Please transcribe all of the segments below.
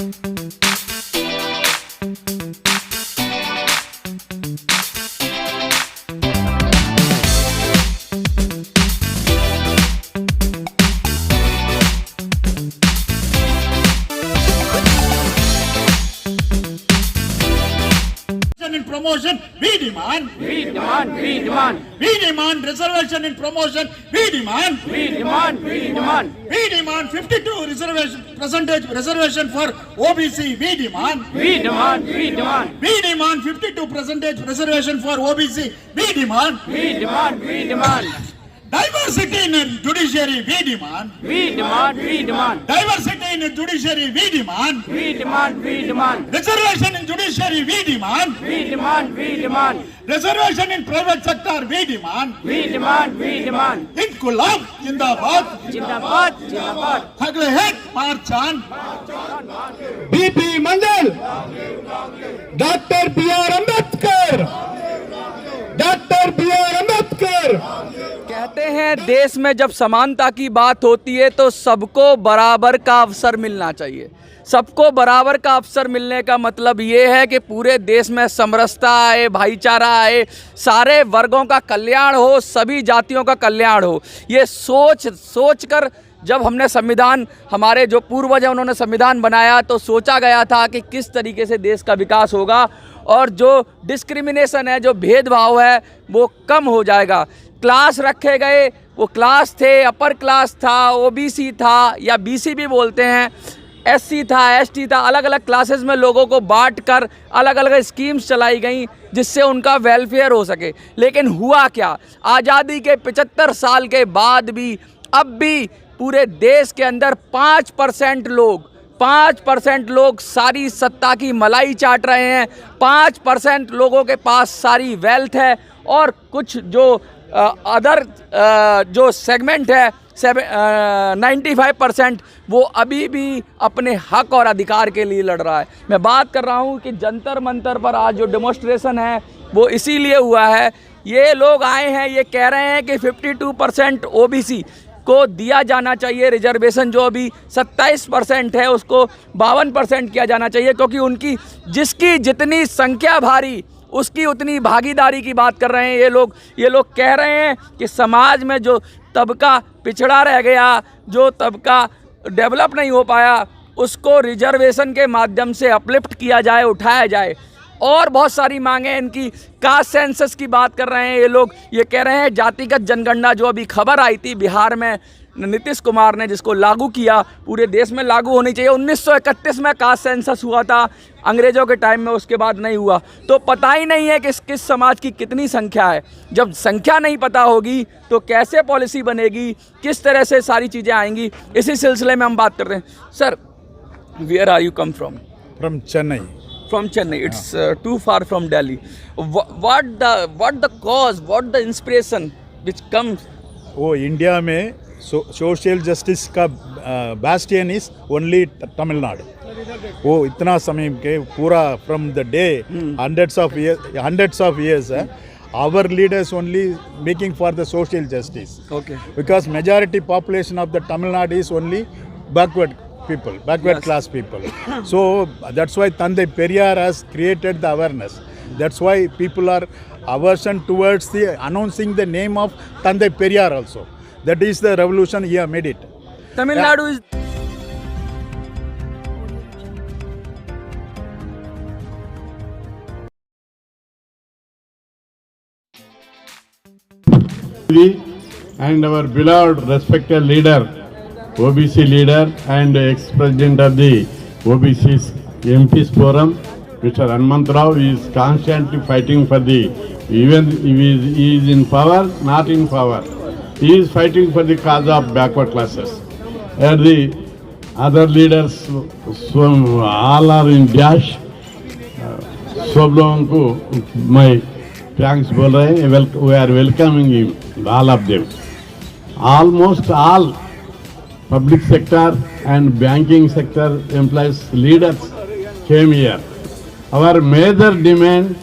In promotion, we demand. We demand, we demand. We demand reservation in promotion. We demand. We demand, we demand. We demand 52 percentage reservation for OBC. We demand. We demand, we demand. We demand 52 percentage reservation for OBC. We demand. We demand, we demand. Diversity in judiciary. We demand. We demand, we demand. Diversity in judiciary. We demand. We demand, we demand. Reservation in judiciary. We demand. We demand, we demand. Reservation in private sector. We demand. We demand, we demand. Inqilab Jindabad. Jindabad, Jindabad. अगले head march on BP Mandal, doctor B R. Ambedkar, doctor B R. Ambedkar. कहते हैं देश में जब समानता की बात होती है तो सबको बराबर का अवसर मिलना चाहिए। सबको बराबर का अवसर मिलने का मतलब ये है कि पूरे देश में समरसता आए, भाईचारा आए, सारे वर्गों का कल्याण हो, सभी जातियों का कल्याण हो। ये सोच कर जब हमने संविधान, हमारे जो पूर्वज हैं उन्होंने संविधान बनाया तो सोचा गया था कि किस तरीके से देश का विकास होगा और जो डिस्क्रिमिनेशन है, जो भेदभाव है वो कम हो जाएगा। क्लास रखे गए, वो क्लास थे, अपर क्लास था, ओबीसी था या बीसी भी बोलते हैं, एससी था, एसटी था, अलग अलग क्लासेस में लोगों को बांट कर अलग अलग स्कीम्स चलाई गई जिससे उनका वेलफेयर हो सके। लेकिन हुआ क्या, आज़ादी के 75 साल के बाद भी अब भी पूरे देश के अंदर 5% लोग सारी सत्ता की मलाई चाट रहे हैं। 5% लोगों के पास सारी वेल्थ है और कुछ जो अदर जो सेगमेंट है 95% वो अभी भी अपने हक और अधिकार के लिए लड़ रहा है। मैं बात कर रहा हूँ कि जंतर मंतर पर आज जो डेमोस्ट्रेशन है वो इसीलिए हुआ है। ये लोग आए हैं, ये कह रहे हैं कि 52% ओबीसी को दिया जाना चाहिए, रिजर्वेशन जो अभी 27% है उसको 52% किया जाना चाहिए, क्योंकि उनकी जिसकी जितनी संख्या भारी उसकी उतनी भागीदारी की बात कर रहे हैं ये लोग कह रहे हैं कि समाज में जो तबका पिछड़ा रह गया, जो तबका डेवलप नहीं हो पाया, उसको रिजर्वेशन के माध्यम से अपलिफ्ट किया जाए, उठाया जाए। और बहुत सारी मांगें इनकी, कास्ट सेंसस की बात कर रहे हैं ये लोग। ये कह रहे हैं जातिगत जनगणना जो अभी खबर आई थी बिहार में नीतीश कुमार ने जिसको लागू किया, पूरे देश में लागू होनी चाहिए। 1931 में कास्ट सेंसस हुआ था अंग्रेज़ों के टाइम में, उसके बाद नहीं हुआ। तो पता ही नहीं है कि किस समाज की कितनी संख्या है। जब संख्या नहीं पता होगी तो कैसे पॉलिसी बनेगी, किस तरह से सारी चीज़ें आएंगी, इसी सिलसिले में हम बात कर रहे हैं। Sir, where are you come from? From Chennai. From Chennai, it's too far from Delhi. What the cause, what the inspiration which comes? वो इंडिया में सोशल जस्टिस का बैस्टियन इज ओनली तमिलनाडु। वो इतना समय के पूरा from the day hundreds of years our leaders only making for the social justice. Okay. Because majority population of the Tamil Nadu is only backward Yes. class people. So that's why Tandai Periyar has created the awareness. That's why people are aversion towards the announcing the name of Tandai Periyar also. That is the revolution he made it. Tamil Nadu is... And our beloved respected leader, OBC leader and ex-president of the OBC MPs Forum, Mr. Hanmant Rao, is constantly fighting for the, even if he is in power, not in power, he is fighting for the cause of backward classes. And the other leaders, so all are in dash. सब लोगों को मैं thanks बोल रहे हैं, we are welcoming him, all of them. Almost all public sector and banking sector employees leaders came here. Our major demand,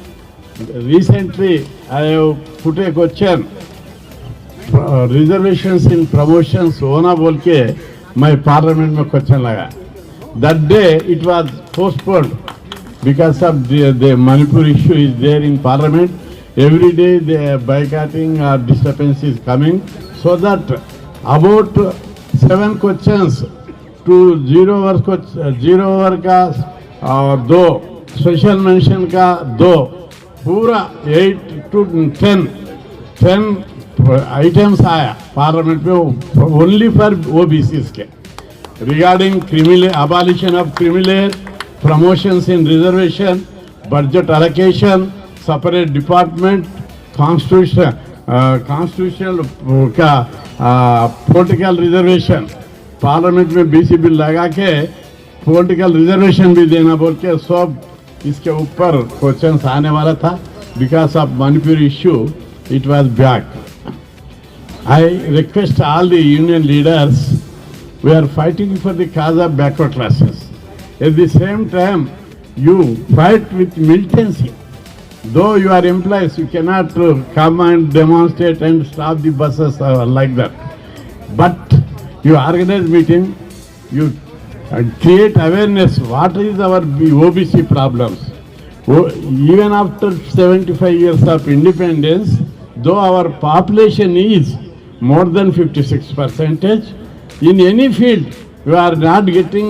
recently I have put a question, reservations in promotions होना बोल के मैं parliament में question लगा। That day it was postponed because of the Manipur issue is there in Parliament. Every day the boycotting or disturbance is coming, so that about 7 questions to 0 over का और 2 special mention का 2 पूरा 8 to 10 items आया parliament में only for OBCs के regarding abolition of criminal promotions in reservation, budget allocation, separate department, constitutional का political reservation, parliament में BC bill लगा के पॉलिटिकल रिजर्वेशन भी देना बोल के सब इसके ऊपर क्वेश्चंस आने वाला था. Because of Manipur issue it was back. I request all the union leaders, we are fighting for the cause of backward classes. At the same time, you fight with militancy. Though you are employees, you cannot come and demonstrate and stop the buses like that. But you organize meeting, you create awareness. What is our OBC problems? Even after 75 years of independence, though our population is more than 56%, in any field we are not getting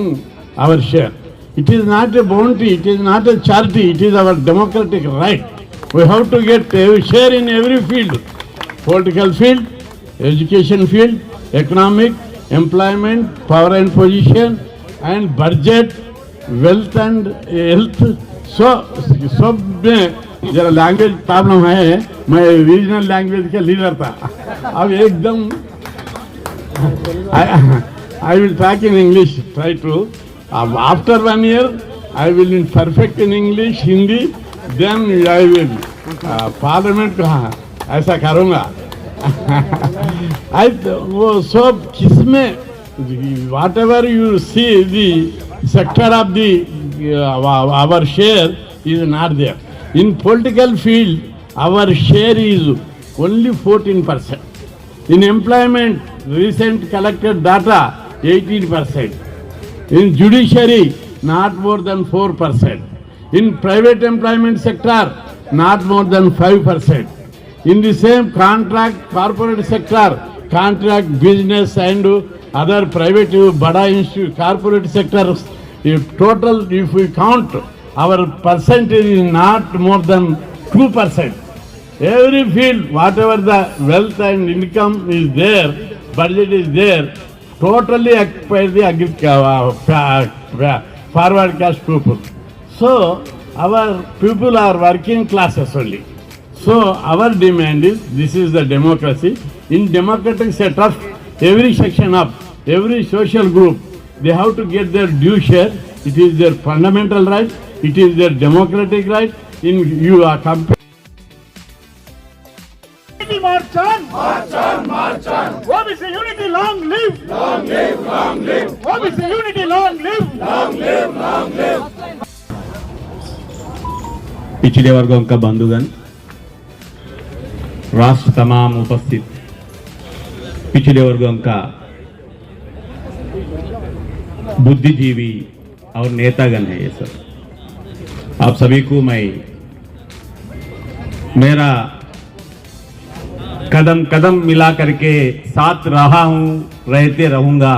our share. It is not a bounty, it is not a charity, it is our democratic right. We have to get a share in every field. Political field, education field, economic, employment, power and position, and budget, wealth and health. So, सब में जरा language problem है. मैं regional language का leader था. अब एकदम I will talk in English. Try to. After 1 year, I will in perfect in English, Hindi. Then I will Parliament का ऐसा करूँगा. वो सब किसमें whatever you see the sector of the our share is not there. In political field, our share is only 14%. In employment, recent collected data 18%. In judiciary, not more than 4%. In private employment sector, not more than 5%. In the same contract, corporate sector, contract business and other private bada institute, corporate sectors, if we count, our percentage is not more than 2%. Every field, whatever the wealth and income is there, budget is there, totally occupied the forward caste people. So, our people are working classes only. So, our demand is, this is the democracy. In democratic setup, every section of, every social group, they have to get their due share. It is their fundamental right. It is their democratic right. In you are March on! March on! March on! OBC unity, long live! Long live! Long live! OBC unity, long live! Long live! Long live! पिछड़े वर्गों का बंधुगण, राष्ट्र तमाम उपस्थित पिछड़े वर्गों का बुद्धिजीवी और नेतागण है ये सब. आप सभी को मैं मेरा कदम कदम मिला करके साथ रहा हूं, रहते रहूंगा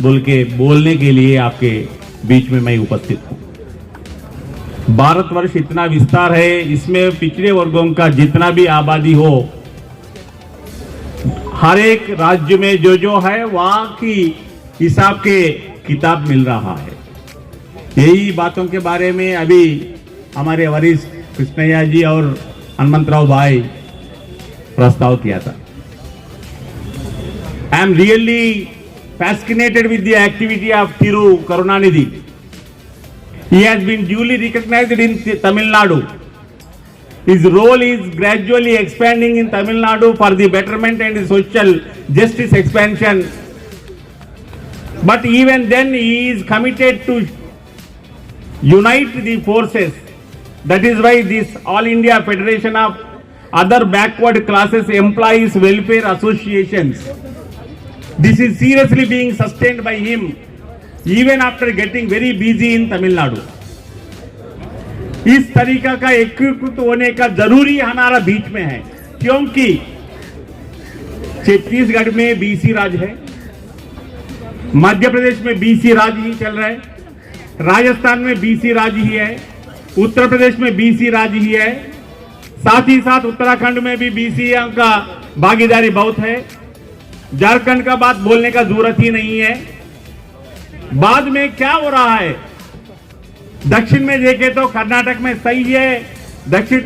बोल के बोलने के लिए आपके बीच में मैं उपस्थित हूं. भारतवर्ष इतना विस्तार है, इसमें पिछड़े वर्गों का जितना भी आबादी हो, हर एक राज्य में जो है वहां की हिसाब के किताब मिल रहा है. यही बातों के बारे में अभी हमारे वरिष्ठ कृष्णैया जी और हनुमंतराव भाई प्रस्ताव किया था. I am really fascinated with the activity of Thiru Karunanidhi. He has been duly recognized in Tamil Nadu. His role is gradually expanding in Tamil Nadu for the betterment and social justice expansion. But even then he is committed to unite the forces. That is why this All India Federation of Other Backward Classes Employees Welfare Associations, this is seriously being sustained by him even after getting very busy in Tamil Nadu. इस तरीका का एकीकृत होने का जरूरी हमारा बीच में है, क्योंकि छत्तीसगढ़ में बीसी राज है, मध्य प्रदेश में बीसी राज ही चल रहा है, राजस्थान में बीसी राज ही है, उत्तर प्रदेश में बीसी राज ही है, साथ ही साथ उत्तराखंड में भी बीसी का भागीदारी बहुत है। झारखंड का बात बोलने का जरूरत ही नहीं है। बाद में क्या हो रहा है, दक्षिण में देखे तो कर्नाटक में सही है, दक्षिण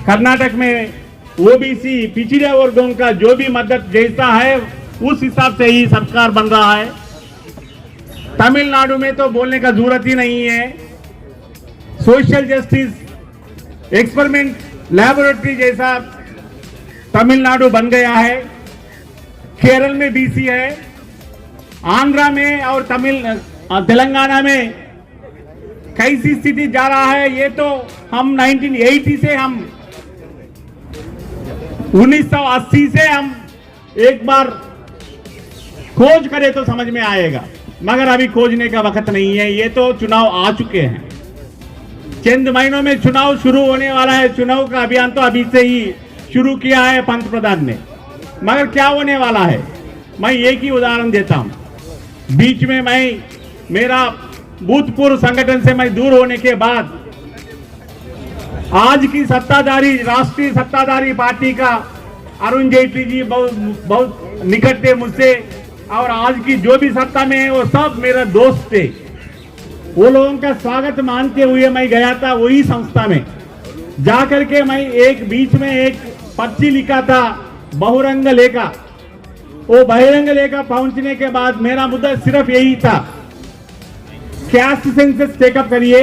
कर्नाटक में ओबीसी पिछड़े वर्गों का जो भी मदद जैसा है उस हिसाब से ही सरकार बन रहा है। तमिलनाडु में तो बोलने का जरूरत ही नहीं है। सोशल जस्टिस एक्सपेरिमेंट लैबोरेटरी जैसा तमिलनाडु बन गया है। केरल में बीसी है, आंध्रा में और तेलंगाना में कैसी स्थिति जा रहा है, ये तो हम 1980 से हम 1980 से हम एक बार खोज करें तो समझ में आएगा, मगर अभी खोजने का वक्त नहीं है। ये तो चुनाव आ चुके हैं, चंद महीनों में चुनाव शुरू होने वाला है। चुनाव का अभियान तो अभी से ही शुरू किया है पंत प्रधान ने, मगर क्या होने वाला है, मैं एक ही उदाहरण देता हूं। बीच में मेरा भूतपूर्व संगठन से मैं दूर होने के बाद आज की सत्ताधारी राष्ट्रीय सत्ताधारी पार्टी का अरुण जेटली जी बहुत निकट थे मुझसे, और आज की जो भी सत्ता में है वो सब मेरा दोस्त थे। वो लोगों का स्वागत मानते हुए मैं गया था वही संस्था में जाकर के। मैं एक बीच में एक पर्ची लिखा था बहुरंग लेखा। वो बहिरंग लेखा पहुंचने के बाद मेरा मुद्दा सिर्फ यही था, कैस्ट सेंसस टेकअप करिए।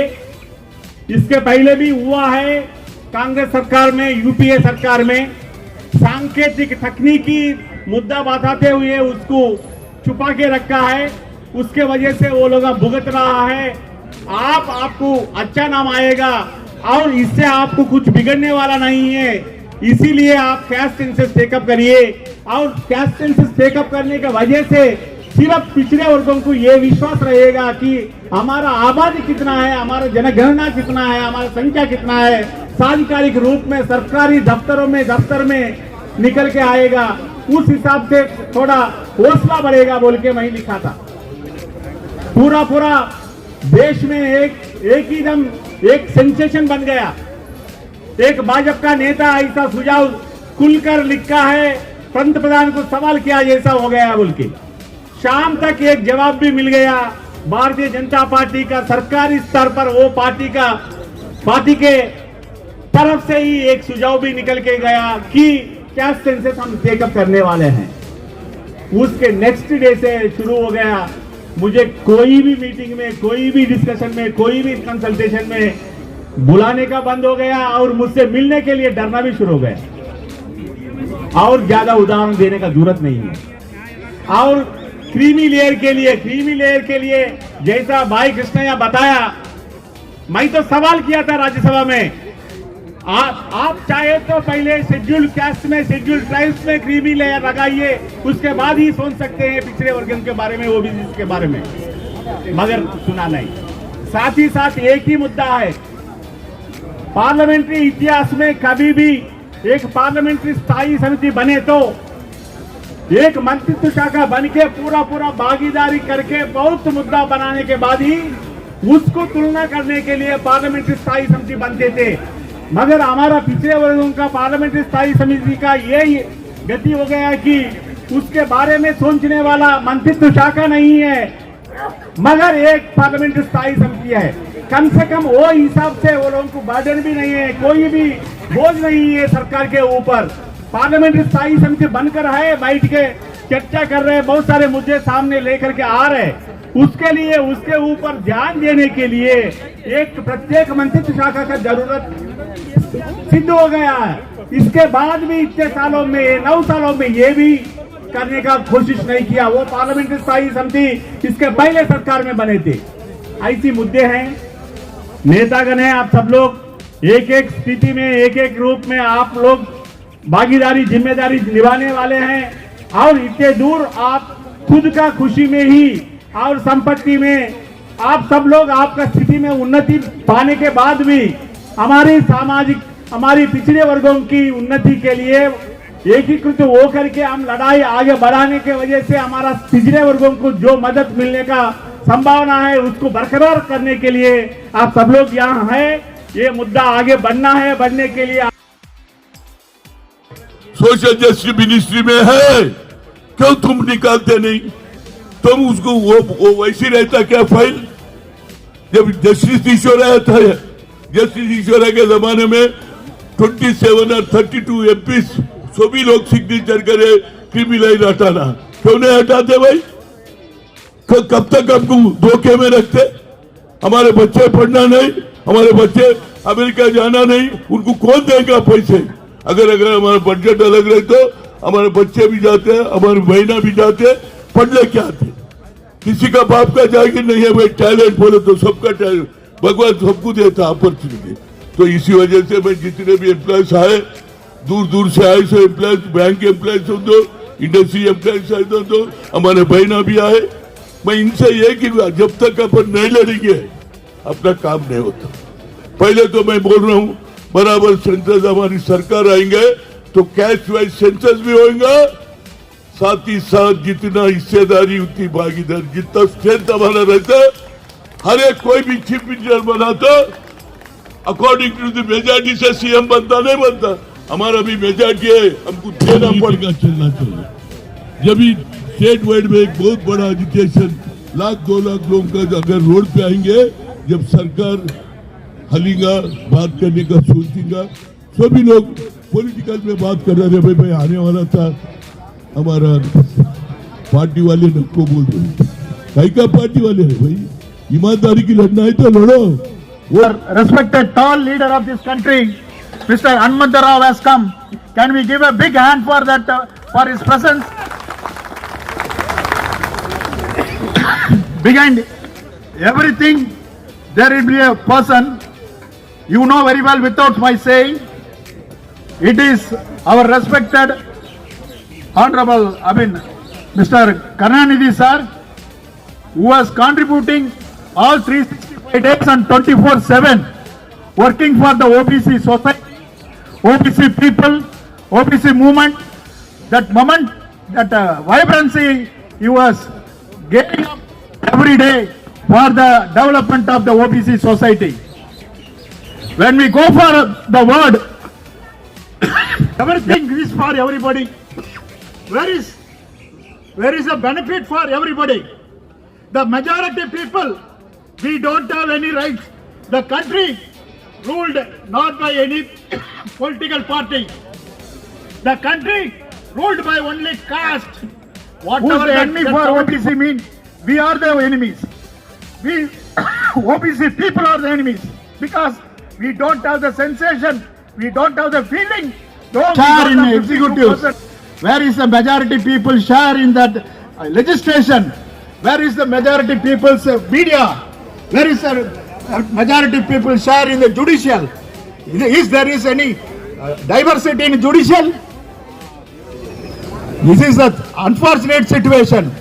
इसके पहले भी हुआ है कांग्रेस सरकार में, यूपीए सरकार में। सांकेतिक तकनीकी मुद्दा बताते हुए उसको छुपा के रखा है, उसके वजह से वो लोग भुगत रहा है। आपको अच्छा नाम आएगा और इससे आपको कुछ बिगड़ने वाला नहीं है, इसीलिए आप कैस्ट सेंसस टेकअप करिए। और कैस्ट सेंसस टेकअप करने की वजह से सिर्फ पिछड़े वर्गों को यह विश्वास रहेगा कि हमारा आबादी कितना है, हमारा जनगणना कितना है, हमारा संख्या कितना है, साधिकारिक रूप में सरकारी दफ्तर में निकल के आएगा। उस हिसाब से थोड़ा हौसला बढ़ेगा बोल के मैं लिखा था। पूरा देश में एक ही दम एक सेंसेशन बन गया। एक भाजपा का नेता ऐसा सुझाव खुलकर लिखा है, पंत प्रधान को सवाल किया जैसा हो गया बोल के। शाम तक एक जवाब भी मिल गया भारतीय जनता पार्टी का सरकारी स्तर पर। वो पार्टी के तरफ से ही एक सुझाव भी निकल के गया कि कैस्ट सेंसस हम टेकअप करने वाले हैं। उसके नेक्स्ट डे से शुरू हो गया। मुझे कोई भी मीटिंग में, कोई भी डिस्कशन में, कोई भी कंसल्टेशन में बुलाने का बंद हो गया और मुझसे मिलने के लिए डरना भी शुरू हो गया। और ज्यादा उदाहरण देने का जरूरत नहीं है। और क्रीमी लेयर के लिए जैसा भाई कृष्णया बताया, मैं तो सवाल किया था राज्यसभा में, आप चाहे तो पहले शेड्यूल्ड कास्ट में, शेड्यूल्ड ट्राइब्स में क्रीमी लेयर लगाइए, उसके बाद ही सोच सकते हैं पिछड़े वर्गों के बारे में, ओबीसी के बारे में, मगर सुना नहीं। साथ ही साथ एक ही मुद्दा है, पार्लियामेंट्री इतिहास में कभी भी एक पार्लियामेंट्री स्थायी समिति बने तो एक मंत्रित्व शाखा बन के पूरा भागीदारी करके बहुत मुद्दा बनाने के बाद ही उसको तुलना करने के लिए पार्लियामेंट्री स्थायी समिति बनते थे। मगर हमारा पिछड़े वर्गों का पार्लियामेंट्री स्थायी समिति का यही गति हो गया कि उसके बारे में सोचने वाला मंत्रित्व शाखा नहीं है, मगर एक पार्लियामेंट्री स्थायी समिति है। कम से कम वो हिसाब से वो लोगों को बर्डन भी नहीं है, कोई भी बोझ नहीं है सरकार के ऊपर। पार्लियामेंट्री स्थायी समिति बनकर है, बैठ के चर्चा कर रहे हैं, बहुत सारे मुद्दे सामने लेकर के आ रहे हैं। उसके लिए उसके ऊपर ध्यान देने के लिए एक प्रत्येक मंत्रित्व शाखा का जरूरत सिद्ध हो गया है। इसके बाद भी इतने सालों में, 9 सालों में ये भी करने का कोशिश नहीं किया। वो पार्लियामेंट्री स्थायी समिति इसके पहले सरकार में बने थे। ऐसी मुद्दे हैं, नेतागण हैं, आप सब लोग एक एक स्थिति में, एक एक रूप में आप लोग भागीदारी, जिम्मेदारी निभाने वाले हैं। और इतने दूर आप खुद का खुशी में ही और संपत्ति में आप सब लोग आपका स्थिति में उन्नति पाने के बाद भी हमारी पिछड़े वर्गों की उन्नति के लिए एकीकृत होकर के हम लड़ाई आगे बढ़ाने के वजह से हमारा पिछड़े वर्गों को जो मदद मिलने का संभावना है उसको बरकरार करने के लिए आप सब लोग यहाँ हैं। ये मुद्दा आगे बढ़ना है, बढ़ने के लिए सोशल जस्टिस मिनिस्ट्री में है, क्यों तुम निकालते नहीं? तुम उसको वो वैसी रहता क्या फाइल? जब जस्टिस ईश्वरैया था, जस्टिस ईश्वरैया के जमाने में 27 और 32 एमपी सभी लोग सिग्नेचर करे क्रिमिनल हटाना, क्यों नहीं हटाते भाई? कब तक हमको धोखे में रखते? हमारे बच्चे पढ़ना नहीं, हमारे बच्चे अमेरिका जाना नहीं, उनको कौन देगा पैसे? अगर हमारा बजट अलग रहे तो हमारे बच्चे भी जाते हैं, हमारी बहना भी जाते, पढ़ने क्या आते? किसी का बाप का जाएगी नहीं है भाई। टैलेंट बोले तो सबका टैलेंट भगवान सबको देता अपॉर्चुनिटी। तो इसी वजह से मैं जितने भी एम्प्लॉयज आए, दूर दूर से आए, सो एम्प्लॉयज, बैंक एम्प्लॉयज दो, इंडस्ट्री एम्प्लॉयज दो, हमारे बहना भी आए। मैं इनसे ये कि जब तक अपन नहीं लड़ेंगे अपना काम नहीं होता। पहले तो मैं बोल रहा हूँ बराबर सेंसस हमारी सरकार आएंगे तो कैश वाइज सेंसस भी होगा, साथ ही साथ जितना हिस्सेदारी उतनी भागीदारी, जितना स्ट्रेंथ हमारा रहता है, हर एक कोई भी चीफ मिनिस्टर बना तो अकॉर्डिंग टू द मेजॉरिटी से सीएम बनता नहीं बनता। हमारा भी मेजॉरिटी है, हमको देना पड़ेगा, चलना चाहिए। जब भी स्टेट वाइड में एक बहुत बड़ा एजुकेशन 1-2 लाख लोगों का अगर रोड पे आएंगे, जब सरकार हलेगा, बात करने का सोचेगा, सभी लोग पॉलिटिकल में बात कर रहे थे, भाई आने वाला था हमारा पार्टी वाले सबको बोल रहे, कई का पार्टी वाले है भाई, ईमानदारी की लड़ना है तो लड़ो। Respected tall leader of this country, Mr. Hanmanta Rao has come. Can we give a big hand for that, for his presence? Behind everything, there will be a person. You know very well without my saying. It is our respected Honorable, Mr. Karunanidhi sir, who was contributing all 365 days and 24/7, working for the OBC society, OBC people, OBC movement. That moment, that vibrancy, he was getting up every day for the development of the OBC society. When we go for the word, everything is for everybody. Where is the benefit for everybody? The majority people, we don't have any rights. The country ruled not by any political party. The country ruled by only caste. Whatever the enemy for OBC mean, we are the enemies. We OBC people are the enemies because we don't have the sensation, we don't have the feeling. Share in executives. Where is the majority people share in that legislation? Where is the majority people's media? Where is the majority people share in the judicial? Is there is any diversity in judicial? This is the unfortunate situation.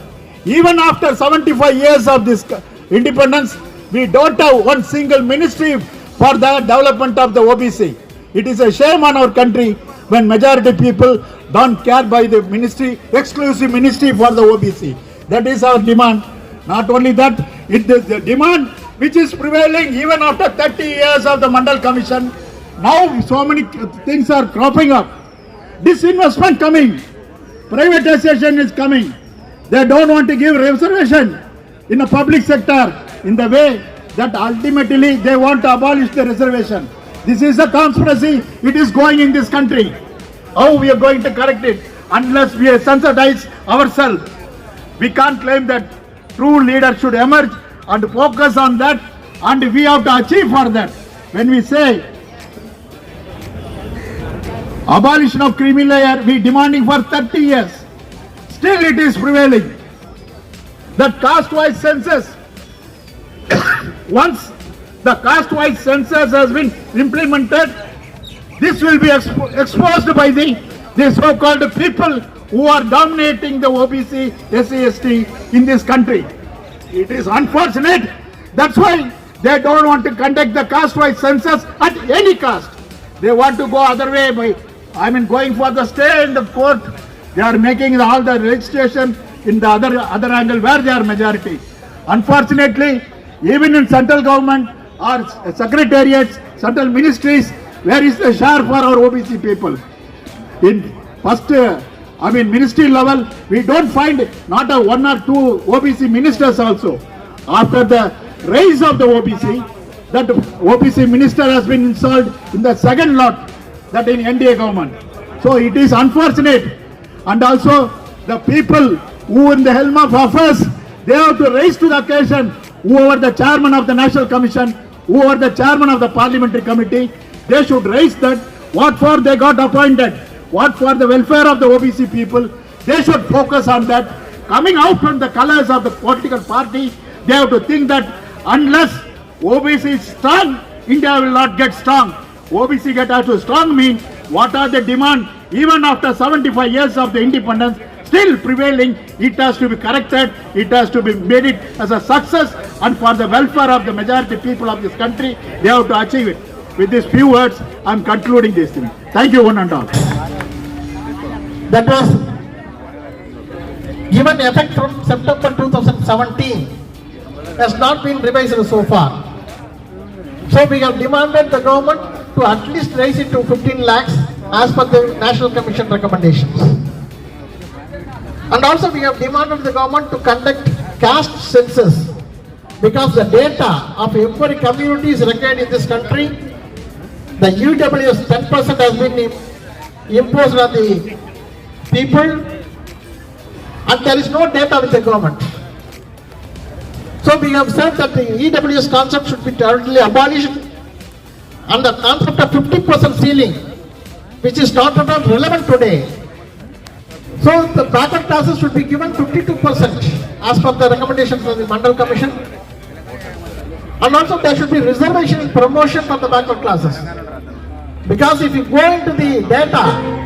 Even after 75 years of this independence, we don't have one single ministry for the development of the OBC. It is a shame on our country when majority people don't care by the ministry, exclusive ministry for the OBC. That is our demand. Not only that, it is the demand which is prevailing even after 30 years of the Mandal Commission. Now so many things are cropping up. Disinvestment coming, privatization is coming. They don't want to give reservation in the public sector in the way that ultimately they want to abolish the reservation. This is a conspiracy. It is going in this country. How we are going to correct it unless we sensitize ourselves? We can't claim that true leader should emerge and focus on that, and we have to achieve for that. When we say abolition of creamy layer, we demanding for 30 years. Still it is prevailing. That caste-wise census, once the caste-wise census has been implemented, this will be exposed by the so-called people who are dominating the OBC, SC, ST in this country. It is unfortunate. That's why they don't want to conduct the caste-wise census at any cost. They want to go other way by, going for the stay in the court. They are making all the registration in the other angle where they are majority. Unfortunately, even in central government or secretariats, central ministries, where is the share for our OBC people? In first, ministry level, we don't find not a one or two OBC ministers also. After the rise of the OBC, that OBC minister has been installed in the second lot, that in NDA government. So it is unfortunate. And also the people who in the helm of office, they have to rise to the occasion, whoever the chairman of the National Commission, whoever the chairman of the Parliamentary Committee, they should raise that, what for they got appointed, what for the welfare of the OBC people, they should focus on that. Coming out from the colors of the political party, they have to think that unless OBC is strong, India will not get strong. OBC get also strong mean, what are the demand, even after 75 years of the independence, still prevailing, it has to be corrected, it has to be made it as a success, and for the welfare of the majority people of this country, they have to achieve it. With these few words, I am concluding this thing. Thank you one and all. That was given effect from September 2017, has not been revised so far. So we have demanded the government to at least raise it to 15 lakhs as per the National Commission recommendations. And also we have demanded the government to conduct caste census, because the data of every community is required in this country. The UWS 10% has been imposed on the people, and there is no data with the government. So we have said that the EWS concept should be totally abolished, and the concept of 50% ceiling, which is not at all relevant today. So the backward classes should be given 52% as per the recommendations of the Mandal Commission, and also there should be reservation and promotion for the backward classes. Because if you go into the data,